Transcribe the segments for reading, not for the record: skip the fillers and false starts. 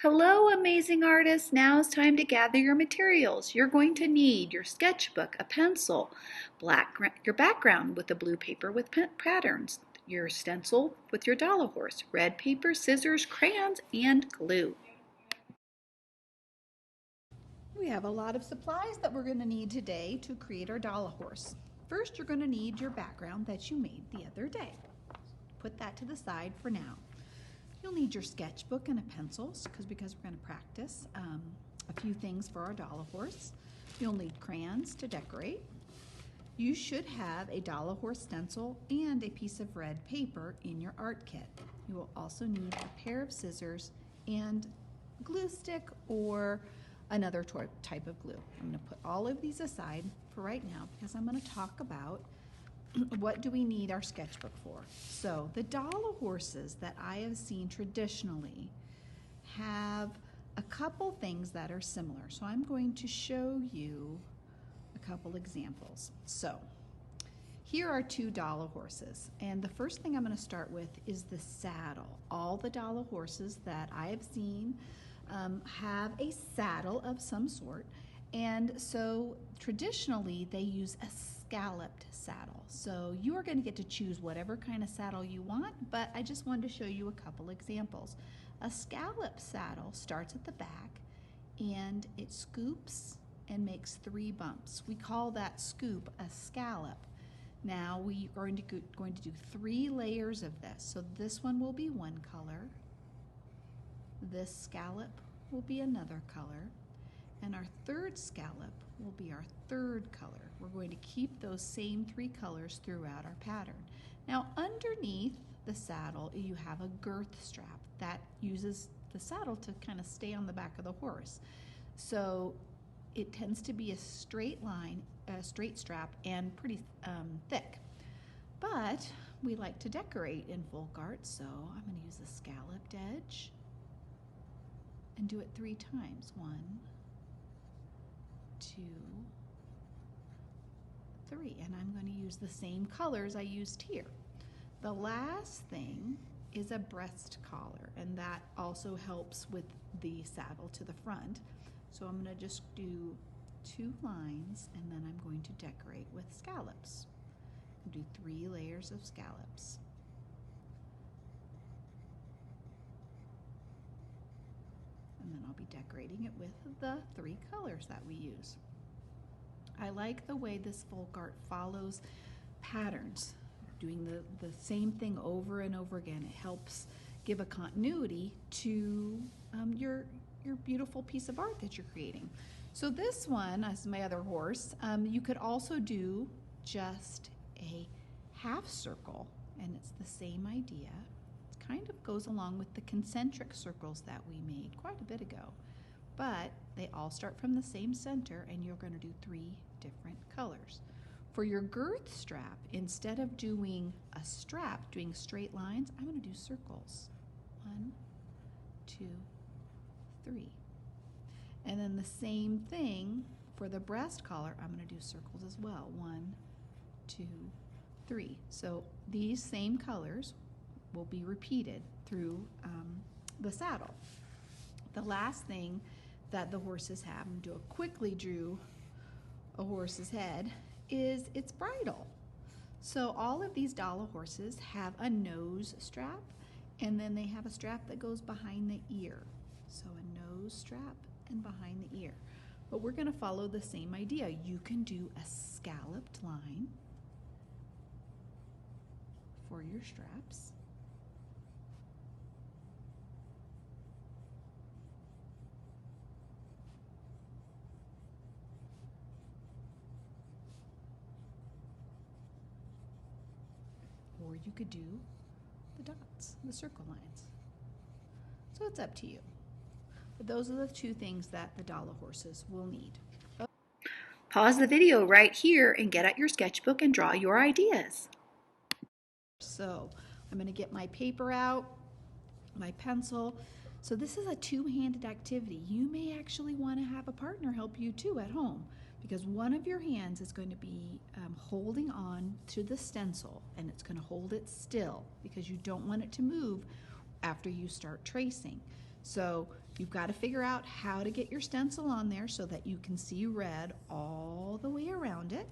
Hello, amazing artists. Now it's time to gather your materials. You're going to need your sketchbook, a pencil, your background with a blue paper with patterns, your stencil with your Dala Horse, red paper, scissors, crayons, and glue. We have a lot of supplies that we're going to need today to create our Dala Horse. First, you're going to need your background that you made the other day. Put that to the side for now. You'll need your sketchbook and a pencil because we're going to practice a few things for our Dala Horse. You'll need crayons to decorate. You should have a Dala Horse stencil and a piece of red paper in your art kit. You will also need a pair of scissors and glue stick or another type of glue. I'm going to put all of these aside for right now because I'm going to talk about what do we need our sketchbook for. So the Dala horses that I have seen traditionally have a couple things that are similar. So I'm going to show you a couple examples. So here are two Dala horses, and the first thing I'm going to start with is the saddle. All the Dala horses that I have seen have a saddle of some sort, and so traditionally they use a scalloped saddle. So you are going to get to choose whatever kind of saddle you want, but I just wanted to show you a couple examples. A scallop saddle starts at the back and it scoops and makes 3 bumps. We call that scoop a scallop. Now we are going to do 3 layers of this. So this one will be one color, this scallop will be another color, and our third scallop will be our third color. We're going to keep those same 3 colors throughout our pattern. Now underneath the saddle you have a girth strap that uses the saddle to kind of stay on the back of the horse. So it tends to be a straight line, a straight strap, and pretty thick. But we like to decorate in folk art, so I'm going to use the scalloped edge and do it 3 times. 1, 2, 3. And I'm going to use the same colors I used here. The last thing is a breast collar, and that also helps with the saddle to the front. So I'm going to just do 2 lines, and then I'm going to decorate with scallops. I'll do 3 layers of scallops. And then I'll be decorating it with the 3 colors that we use. I like the way this folk art follows patterns, doing the same thing over and over again. It helps give a continuity to your beautiful piece of art that you're creating. So this one, as my other horse, you could also do just a half circle, and it's the same idea. It kind of goes along with the concentric circles that we made quite a bit ago, but they all start from the same center, and you're going to do 3 different colors. For your girth strap, instead of doing a strap, doing straight lines, I'm going to do circles. 1, 2, 3. And then the same thing for the breast collar, I'm going to do circles as well. 1, 2, 3. So these same colors will be repeated through the saddle. The last thing that the horses have, and quickly drew a horse's head, is its bridle. So all of these Dala horses have a nose strap, and then they have a strap that goes behind the ear. So a nose strap and behind the ear. But we're going to follow the same idea. You can do a scalloped line for your straps. Or you could do the dots, the circle lines. So it's up to you. But those are the 2 things that the Dala horses will need. Pause the video right here and get out your sketchbook and draw your ideas. So I'm going to get my paper out, my pencil. So this is a 2-handed activity. You may actually want to have a partner help you too at home, because one of your hands is going to be holding on to the stencil, and it's going to hold it still because you don't want it to move after you start tracing. So You've got to figure out how to get your stencil on there so that you can see red all the way around it.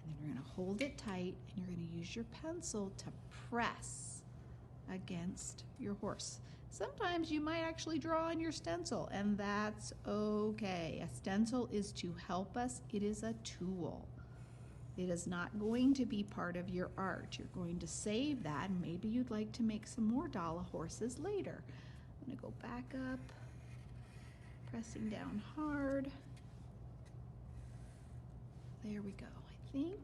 And then you're going to hold it tight and you're going to use your pencil to press against your horse. Sometimes you might actually draw on your stencil, and that's okay. A stencil is to help us. It is a tool. It is not going to be part of your art. You're going to save that, and maybe you'd like to make some more Dala horses later. I'm going to go back up, pressing down hard. There we go, I think.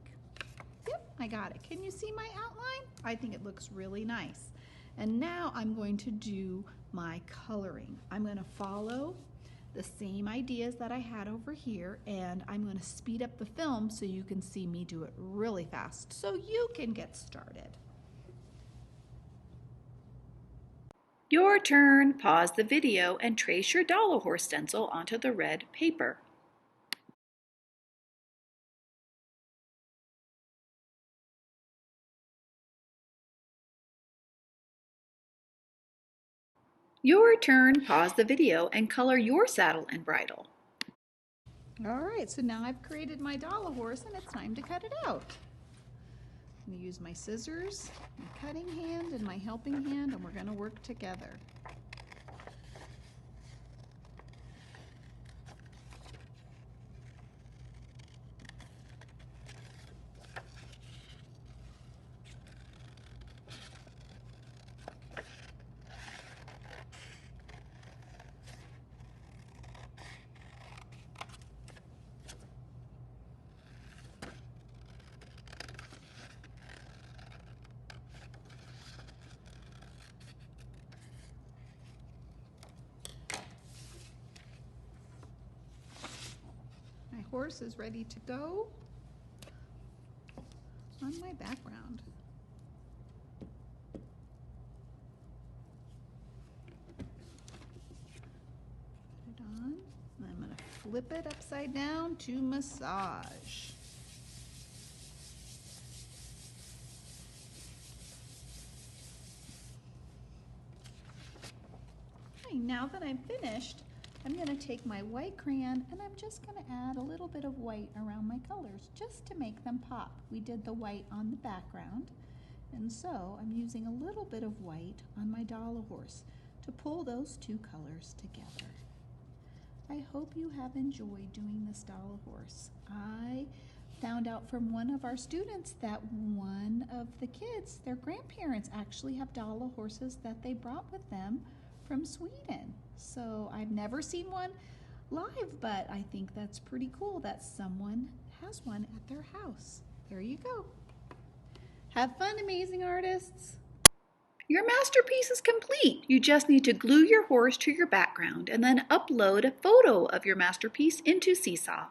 Yep, I got it. Can you see my outline? I think it looks really nice. And now I'm going to do my coloring. I'm going to follow the same ideas that I had over here, and I'm going to speed up the film so you can see me do it really fast so you can get started. Your turn. Pause the video and trace your Dala horse stencil onto the red paper. Your turn. Pause the video and color your saddle and bridle. All right, so now I've created my Dala horse and it's time to cut it out. I'm going to use my scissors, my cutting hand, and my helping hand, and we're going to work together. My horse is ready to go on my background. Put it on, and I'm going to flip it upside down to massage. Okay, now that I'm finished, I'm going to take my white crayon and I'm just going to add a little bit of white around my colors just to make them pop. We did the white on the background, and so I'm using a little bit of white on my Dala horse to pull those two colors together. I hope you have enjoyed doing this Dala horse. I found out from one of our students that one of the kids, their grandparents actually have Dala horses that they brought with them from Sweden. So I've never seen one live, but I think that's pretty cool that someone has one at their house. There you go. Have fun, amazing artists. Your masterpiece is complete. You just need to glue your horse to your background and then upload a photo of your masterpiece into Seesaw.